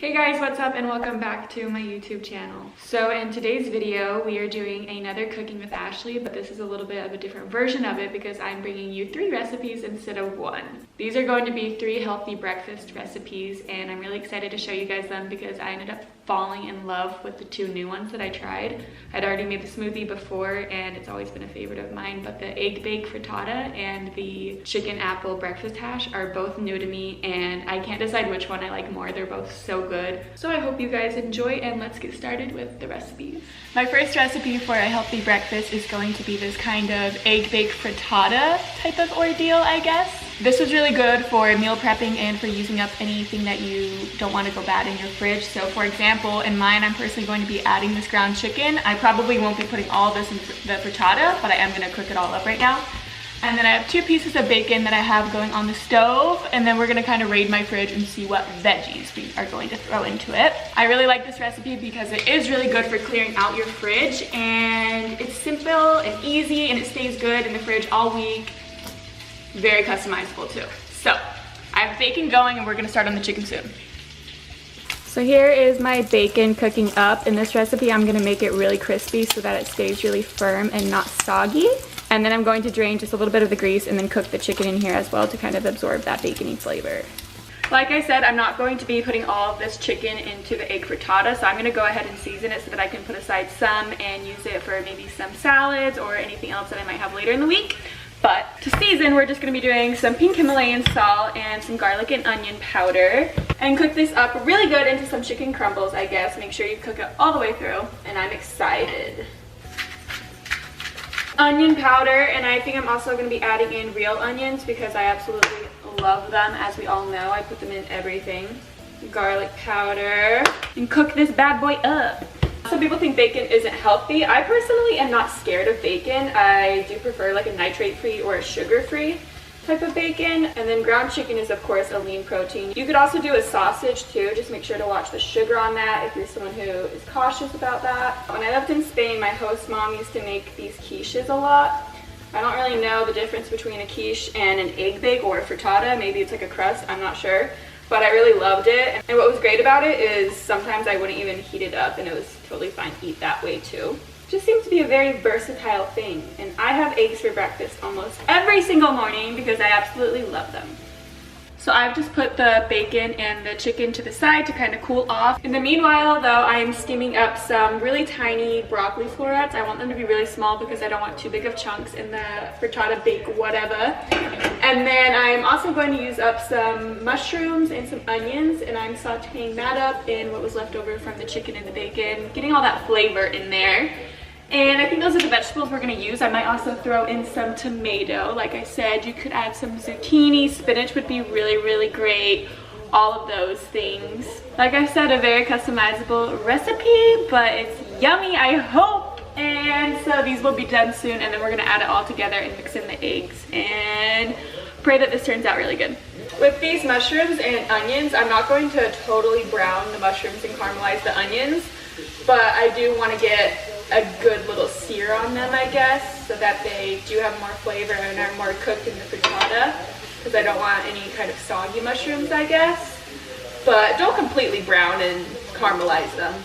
Hey guys, what's up and welcome back to my YouTube channel. So in today's video, we are doing another Cooking with Ashley, but this is a little bit of a different version of it because I'm bringing you 3 recipes instead of 1. These are going to be 3 healthy breakfast recipes and I'm really excited to show you guys them because I ended up falling in love with the 2 new ones that I tried. I'd already made the smoothie before and it's always been a favorite of mine, but the egg bake frittata and the chicken apple breakfast hash are both new to me and I can't decide which one I like more. They're both so good. So I hope you guys enjoy and let's get started with the recipes. My first recipe for a healthy breakfast is going to be this kind of egg bake frittata type of ordeal, I guess. This was really good for meal prepping and for using up anything that you don't want to go bad in your fridge. So for example, in mine, I'm personally going to be adding this ground chicken. I probably won't be putting all of this in the frittata, but I am going to cook it all up right now. And then I have 2 pieces of bacon that I have going on the stove. And then we're gonna kind of raid my fridge and see what veggies we are going to throw into it. I really like this recipe because it is really good for clearing out your fridge. And it's simple and easy and it stays good in the fridge all week. Very customizable too. So I have bacon going and we're gonna start on the chicken soon. So here is my bacon cooking up. In this recipe, I'm gonna make it really crispy so that it stays really firm and not soggy. And then I'm going to drain just a little bit of the grease and then cook the chicken in here as well to kind of absorb that bacony flavor. Like I said, I'm not going to be putting all of this chicken into the egg frittata, so I'm gonna go ahead and season it so that I can put aside some and use it for maybe some salads or anything else that I might have later in the week. But to season, we're just gonna be doing some pink Himalayan salt and some garlic and onion powder and cook this up really good into some chicken crumbles, I guess. Make sure you cook it all the way through, and I'm excited. Onion powder, and I think I'm also going to be adding in real onions because I absolutely love them. As we all know, I put them in everything. Garlic powder, and cook this bad boy up. Some people think bacon isn't healthy. I personally am not scared of bacon. I do prefer like a nitrate-free or a sugar-free type of bacon. And then ground chicken is of course a lean protein. You could also do a sausage too. Just make sure to watch the sugar on that if you're someone who is cautious about that. When I lived in Spain, my host mom used to make these quiches a lot. I don't really know the difference between a quiche and an egg bake or a frittata. Maybe it's like a crust, I'm not sure. But I really loved it. And what was great about it is sometimes I wouldn't even heat it up and it was totally fine to eat that way too. Just seems to be a very versatile thing, and I have eggs for breakfast almost every single morning because I absolutely love them. So I've just put the bacon and the chicken to the side to kind of cool off. In the meanwhile though, I'm steaming up some really tiny broccoli florets. I want them to be really small because I don't want too big of chunks in the frittata bake whatever. And then I'm also going to use up some mushrooms and some onions, and I'm sauteing that up in what was left over from the chicken and the bacon, getting all that flavor in there. And I think those are the vegetables we're gonna use. I might also throw in some tomato. Like I said, you could add some zucchini, spinach would be really, really great. All of those things. Like I said, a very customizable recipe, but it's yummy, I hope. And so these will be done soon, and then we're gonna add it all together and mix in the eggs and pray that this turns out really good. With these mushrooms and onions, I'm not going to totally brown the mushrooms and caramelize the onions, but I do wanna get a good little sear on them, I guess, so that they do have more flavor and are more cooked in the frittata, because I don't want any kind of soggy mushrooms, I guess. But don't completely brown and caramelize them.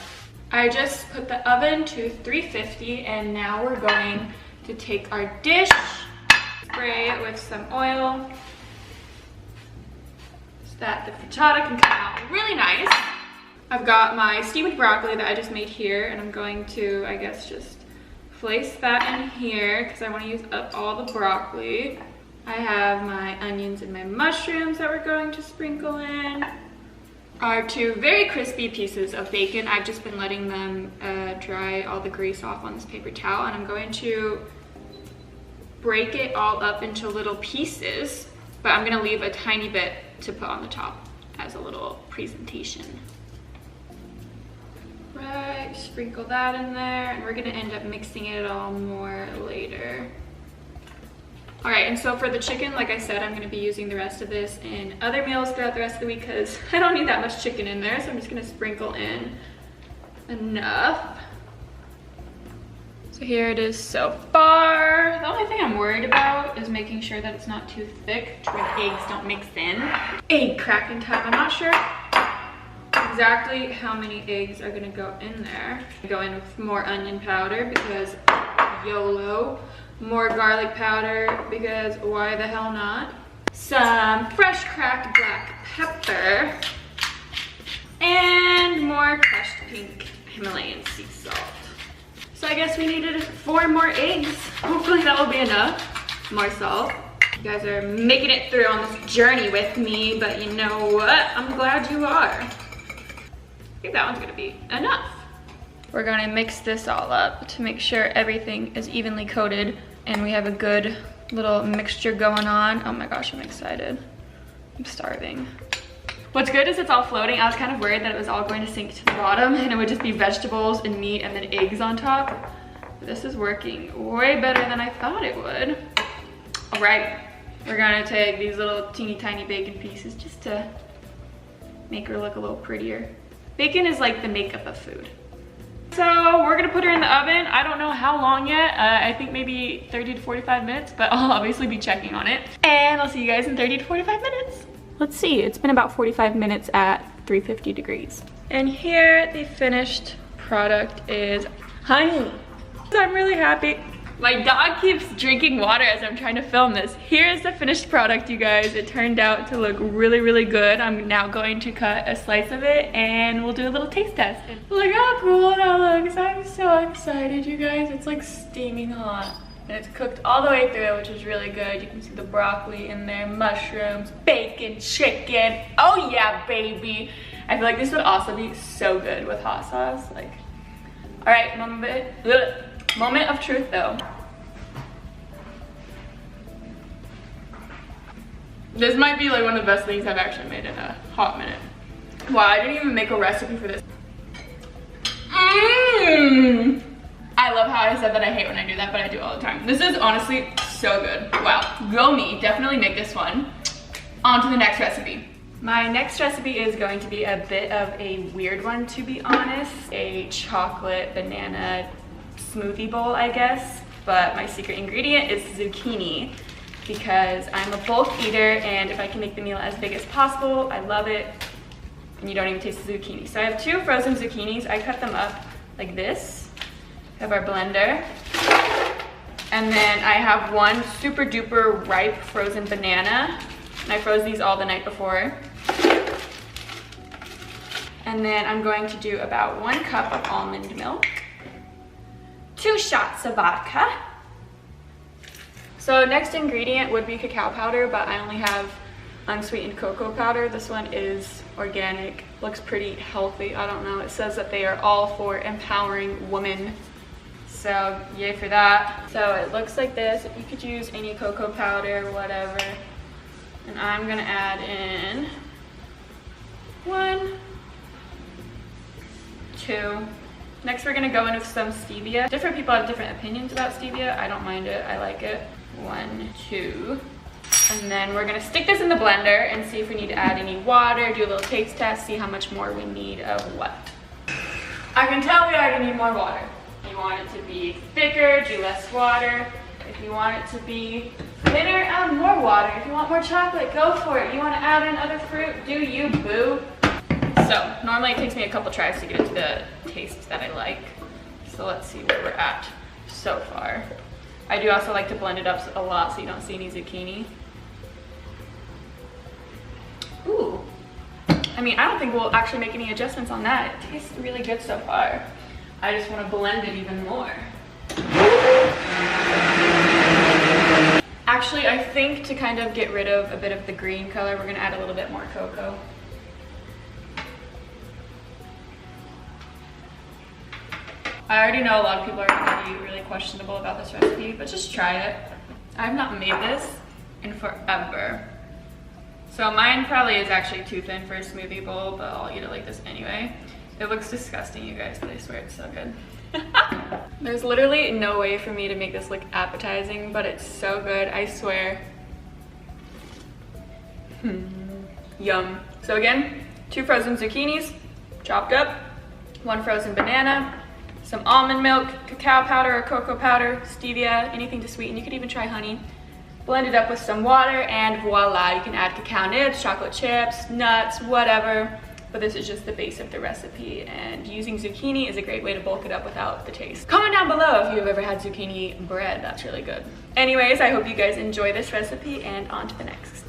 I just put the oven to 350 and now we're going to take our dish, spray it with some oil so that the frittata can come out really nice. I've got my steamed broccoli that I just made here, and I'm going to, I guess, just place that in here because I want to use up all the broccoli. I have my onions and my mushrooms that we're going to sprinkle in. Our 2 very crispy pieces of bacon. I've just been letting them dry all the grease off on this paper towel, and I'm going to break it all up into little pieces, but I'm going to leave a tiny bit to put on the top as a little presentation. Right, sprinkle that in there, and we're gonna end up mixing it all more later. All right, and so for the chicken, like I said, I'm gonna be using the rest of this in other meals throughout the rest of the week because I don't need that much chicken in there, so I'm just gonna sprinkle in enough. So here it is so far. The only thing I'm worried about is making sure that it's not too thick to where the eggs don't mix in. Egg cracking time. I'm not sure exactly how many eggs are gonna go in there. Go in with more onion powder because YOLO. More garlic powder because why the hell not? Some fresh cracked black pepper. And more crushed pink Himalayan sea salt. So I guess we needed 4 more eggs. Hopefully that will be enough. More salt. You guys are making it through on this journey with me, but you know what? I'm glad you are. I think that one's gonna be enough. We're gonna mix this all up to make sure everything is evenly coated and we have a good little mixture going on. Oh my gosh, I'm excited. I'm starving. What's good is it's all floating. I was kind of worried that it was all going to sink to the bottom and it would just be vegetables and meat and then eggs on top. But this is working way better than I thought it would. All right, we're gonna take these little teeny tiny bacon pieces just to make her look a little prettier. Bacon is like the makeup of food. So we're gonna put her in the oven. I don't know how long yet. I think maybe 30 to 45 minutes, but I'll obviously be checking on it. And I'll see you guys in 30 to 45 minutes. Let's see, it's been about 45 minutes at 350 degrees. And here the finished product is honey. So I'm really happy. My dog keeps drinking water as I'm trying to film this. Here's the finished product, you guys. It turned out to look really, really good. I'm now going to cut a slice of it and we'll do a little taste test. Look how cool that looks. I'm so excited, you guys. It's like steaming hot. And it's cooked all the way through, which is really good. You can see the broccoli in there, mushrooms, bacon, chicken. Oh yeah, baby. I feel like this would also be so good with hot sauce. Like, all right, moment of truth though. This might be like one of the best things I've actually made in a hot minute. Wow, I didn't even make a recipe for this. I love how I said that I hate when I do that, but I do all the time. This is honestly so good. Wow, go me, definitely make this one. On to the next recipe. My next recipe is going to be a bit of a weird one, to be honest. A chocolate banana smoothie bowl, I guess. But my secret ingredient is zucchini because I'm a bulk eater and if I can make the meal as big as possible, I love it. And you don't even taste the zucchini. So I have 2 frozen zucchinis. I cut them up like this. We have our blender. And then I have 1 super duper ripe frozen banana. And I froze these all the night before. And then I'm going to do about 1 cup of almond milk. 2 shots of vodka. So next ingredient would be cacao powder, but I only have unsweetened cocoa powder. This one is organic, looks pretty healthy. I don't know, it says that they are all for empowering women. So yay for that. So it looks like this. You could use any cocoa powder, whatever. And I'm gonna add in 1, 2. Next we're gonna go in with some stevia. Different people have different opinions about stevia. I don't mind it, I like it. 1, 2. And then we're gonna stick this in the blender and see if we need to add any water, do a little taste test, see how much more we need of what. I can tell we are gonna need more water. If you want it to be thicker, do less water. If you want it to be thinner, add more water. If you want more chocolate, go for it. You wanna add in other fruit, do you, boo. So normally it takes me a couple tries to get it to the taste that I like. So let's see where we're at so far. I do also like to blend it up a lot so you don't see any zucchini. Ooh. I mean, I don't think we'll actually make any adjustments on that. It tastes really good so far. I just want to blend it even more. Actually, I think to kind of get rid of a bit of the green color, we're gonna add a little bit more cocoa. I already know a lot of people are gonna be really questionable about this recipe, but just try it. I've not made this in forever. So mine probably is actually too thin for a smoothie bowl, but I'll eat it like this anyway. It looks disgusting, you guys, but I swear it's so good. There's literally no way for me to make this look appetizing, but it's so good, I swear. Yum. So again, 2 frozen zucchinis, chopped up, 1 frozen banana, some almond milk, cacao powder or cocoa powder, stevia, anything to sweeten. You could even try honey. Blend it up with some water and voila, you can add cacao nibs, chocolate chips, nuts, whatever. but this is just the base of the recipe, and using zucchini is a great way to bulk it up without the taste. Comment down below if you've ever had zucchini bread. That's really good. Anyways, I hope you guys enjoy this recipe, and on to the next.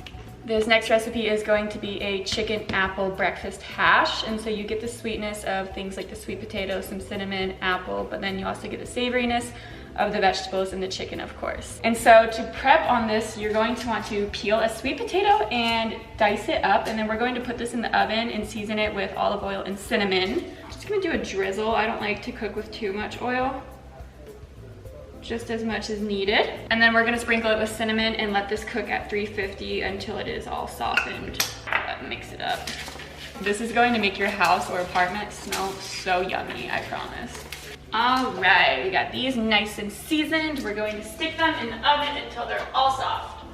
This next recipe is going to be a chicken apple breakfast hash, and so you get the sweetness of things like the sweet potato, some cinnamon, apple, but then you also get the savoriness of the vegetables and the chicken, of course. And so to prep on this, you're going to want to peel a sweet potato and dice it up, and then we're going to put this in the oven and season it with olive oil and cinnamon. Just gonna do a drizzle. I don't like to cook with too much oil. Just as much as needed. And then we're gonna sprinkle it with cinnamon and let this cook at 350 until it is all softened. Mix it up. This is going to make your house or apartment smell so yummy, I promise. All right, we got these nice and seasoned. We're going to stick them in the oven until they're all soft.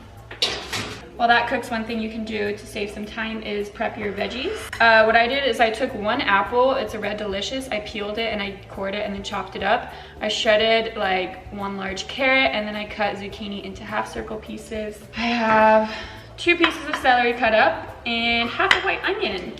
While that cooks, one thing you can do to save some time is prep your veggies. What I did is I took one apple, it's a Red Delicious, I peeled it and I cored it and then chopped it up. I shredded like one large carrot, and then I cut zucchini into half circle pieces. I have 2 pieces of celery cut up and half a white onion.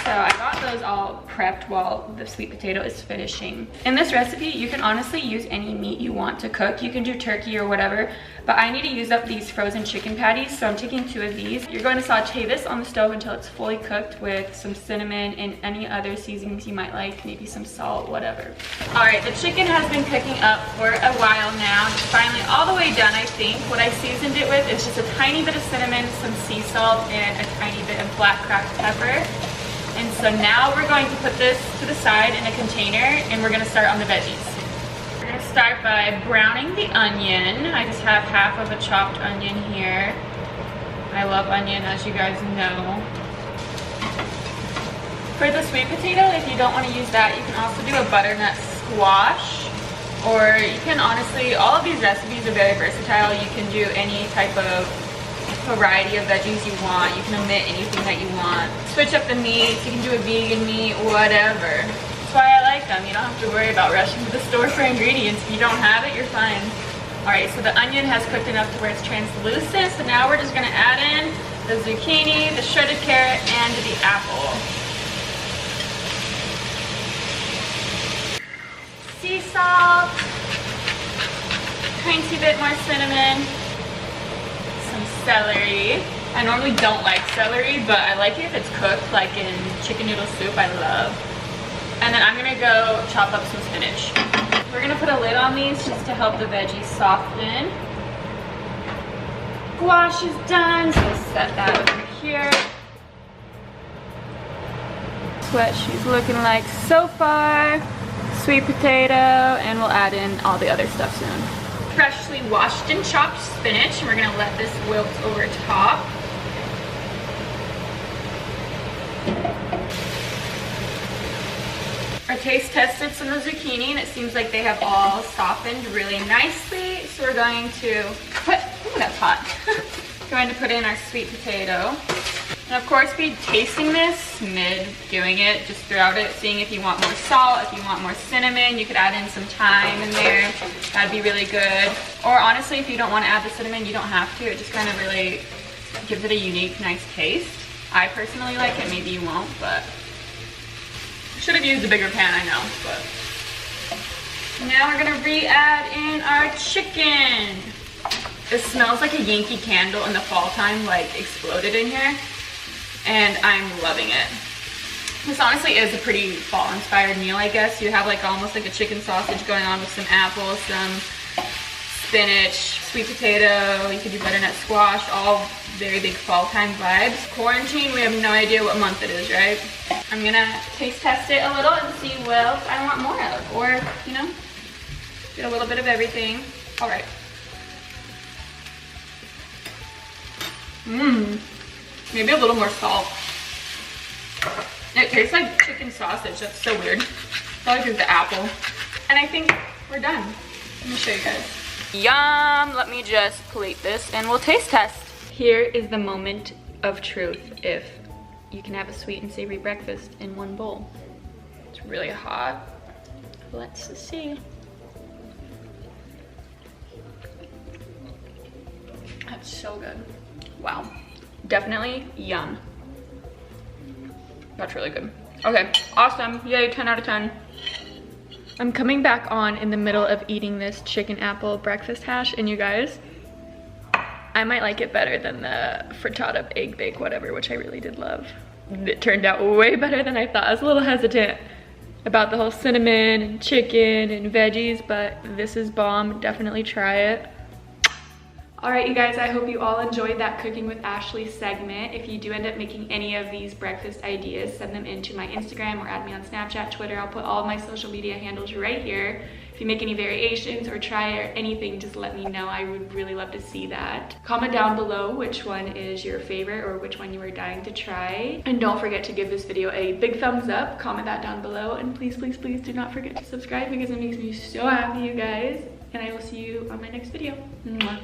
So I got those all prepped while the sweet potato is finishing. In this recipe, you can honestly use any meat you want to cook. You can do turkey or whatever, but I need to use up these frozen chicken patties, so I'm taking 2 of these. You're going to saute this on the stove until it's fully cooked with some cinnamon and any other seasonings you might like, maybe some salt, whatever. All right, the chicken has been cooking up for a while now. It's finally all the way done, I think. What I seasoned it with is just a tiny bit of cinnamon, some sea salt, and a tiny bit of black cracked pepper. And so now we're going to put this to the side in a container, and we're gonna start on the veggies. We're gonna start by browning the onion. I just have half of a chopped onion here. I love onion, as you guys know. For the sweet potato, if you don't wanna use that, you can also do a butternut squash. Or you can honestly, all of these recipes are very versatile. You can do any type of variety of veggies you want. You can omit anything that you want. Switch up the meats. You can do a vegan meat, whatever. That's why I like them. You don't have to worry about rushing to the store for ingredients. If you don't have it, you're fine. All right, so the onion has cooked enough to where it's translucent. So now we're just gonna add in the zucchini, the shredded carrot, and the apple. Sea salt, tiny bit more cinnamon, celery. I normally don't like celery, but I like it if it's cooked, like in chicken noodle soup, I love. And then I'm gonna go chop up some spinach. We're gonna put a lid on these just to help the veggies soften. Squash is done, so set that over here. That's what she's looking like so far. Sweet potato, and we'll add in all the other stuff soon. Freshly washed and chopped spinach, and we're gonna let this wilt over top. I taste tested some of the zucchini, and it seems like they have all softened really nicely. So we're going to put, ooh, that's hot. Going to put in our sweet potato. And of course, be tasting this mid doing it, just throughout it, seeing if you want more salt, if you want more cinnamon. You could add in some thyme in there. That'd be really good. Or honestly, if you don't want to add the cinnamon, you don't have to. It just kind of really gives it a unique, nice taste. I personally like it. Maybe you won't, but should have used a bigger pan, I know. But now we're gonna re-add in our chicken. It smells like a Yankee candle in the fall time, like exploded in here. And I'm loving it. This honestly is a pretty fall-inspired meal, I guess. You have like almost like a chicken sausage going on with some apples, some spinach, sweet potato, you could do butternut squash, all very big fall time vibes. Quarantine, we have no idea what month it is, right? I'm gonna taste test it a little and see what else I want more of, or, you know, get a little bit of everything. All right. Maybe a little more salt. It tastes like chicken sausage. That's so weird. Probably because the apple. And I think we're done. Let me show you guys. Yum! Let me just plate this and we'll taste test. Here is the moment of truth if you can have a sweet and savory breakfast in one bowl. It's really hot. Let's see. That's so good. Wow. Definitely yum. That's really good. Okay, awesome. Yay, 10 out of 10. I'm coming back on in the middle of eating this chicken apple breakfast hash, and you guys, I might like it better than the frittata egg bake whatever, which I really did love. It turned out way better than I thought. I was a little hesitant about the whole cinnamon and chicken and veggies, but this is bomb. Definitely try it. All right, you guys, I hope you all enjoyed that Cooking with Ashley segment. If you do end up making any of these breakfast ideas, send them into my Instagram or add me on Snapchat, Twitter. I'll put all of my social media handles right here. If you make any variations or try or anything, just let me know. I would really love to see that. Comment down below which one is your favorite or which one you are dying to try. And don't forget to give this video a big thumbs up. Comment that down below. And please, please, please do not forget to subscribe because it makes me so happy, you guys. And I will see you on my next video. Mwah.